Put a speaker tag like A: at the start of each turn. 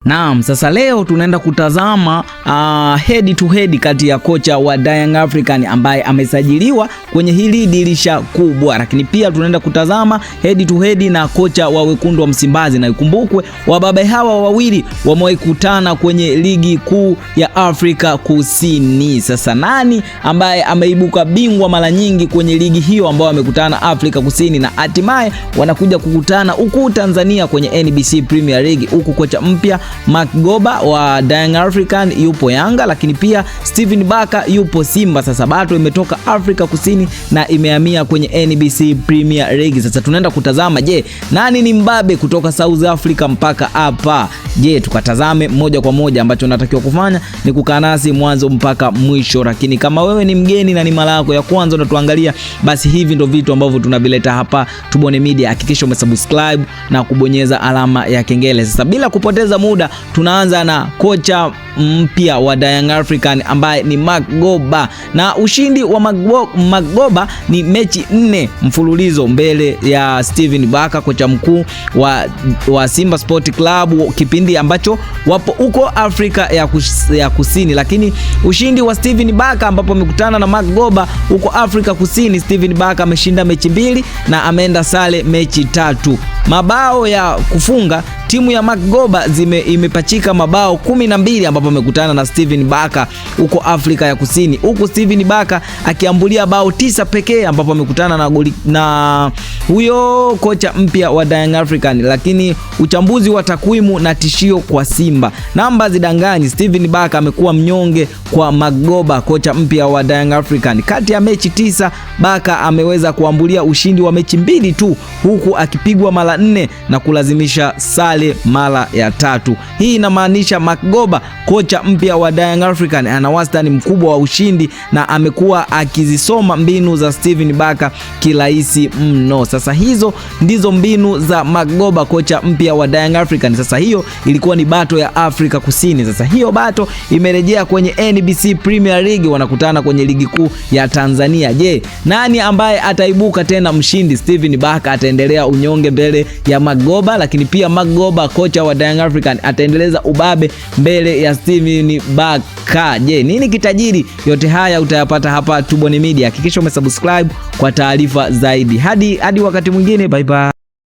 A: Naam, sasa leo tunaenda kutazama head to head kati ya kocha wa Young African ambaye amesajiliwa kwenye hili dirisha kubwa, lakini pia tunaenda kutazama head to head na kocha wa Wekundu wa Msimbazi, na ikumbukwe wababe hawa wawili wamewahi kutana kwenye ligi kuu ya Afrika Kusini. Sasa nani ambaye ameibuka bingwa mara nyingi kwenye ligi hiyo ambao wamekutana Afrika Kusini, na hatimaye wanakuja kukutana huku Tanzania kwenye NBC Premier League, huku kocha mpya Magoba wa Young African yupo Yanga, lakini pia Steven Baka yupo Simba. Sasa bato imetoka Afrika Kusini na imehamia kwenye NBC Premier League. Sasa tunaenda kutazama, je, nani ni mbabe kutoka South Africa mpaka hapa? Je, tukatazame moja kwa moja. Ambacho natakiwa kufanya ni kukaa nasi mwanzo mpaka mwisho, lakini kama wewe ni mgeni na ni mara yako ya kwanza unatuangalia, basi hivi ndo vitu ambavyo tunavileta hapa Tubone Media. Hakikisha umesubscribe na kubonyeza alama ya kengele. Sasa bila kupoteza muda, tunaanza na kocha mpya wa Young African ambaye ni Magoba, na ushindi wa Magoba ni mechi 4 mfululizo mbele ya Steven Baka, kocha mkuu wa Simba Sport Club, kipindi ambacho wapo huko Afrika ya Kusini. Lakini ushindi wa Steven Baka ambapo amekutana na Magoba huko Afrika Kusini, Steven Baka ameshinda mechi 2 na ameenda sare mechi 3. Mabao ya kufunga timu ya Magoba imepachika mabao 12 ambapo amekutana na Steven Baka huko Afrika ya Kusini, huko Steven Baka akiambulia bao 9 pekee ambapo amekutana na huyo kocha mpya wa Young African. Lakini uchambuzi wa takwimu na tishio kwa Simba, namba zidanganyi. Steven Baka amekuwa mnyonge kwa Magoba, kocha mpya wa Young African. Kati ya mechi 9 Baka ameweza kuambulia ushindi wa mechi 2 tu, huku akipigwa mara 4 na kulazimisha sare mara ya 3. Hii inamaanisha Magoba, kocha mpya wa Young African, ana wastani mkubwa wa ushindi na amekuwa akizisoma mbinu za Steven Baka kirahisi mno. Sasa hizo ndizo mbinu za Magoba, kocha mpya wa Young African. Sasa hiyo ilikuwa ni bato ya Afrika Kusini. Sasa hiyo bato imerejea kwenye NBC Premier League, wanakutana kwenye ligi kuu ya Tanzania. Je, nani ambaye ataibuka tena mshindi? Steven Baka ataendelea unyonge mbele ya Magoba, lakini pia Magoba, kocha wa Young African, ataendeleza ubabe mbele ya Steven Baka. Je, nini kitajiri? Yote haya utayapata hapa Tubone Media. Hakikisha umesubscribe kwa taarifa zaidi. Hadi wakati mwingine, bye bye.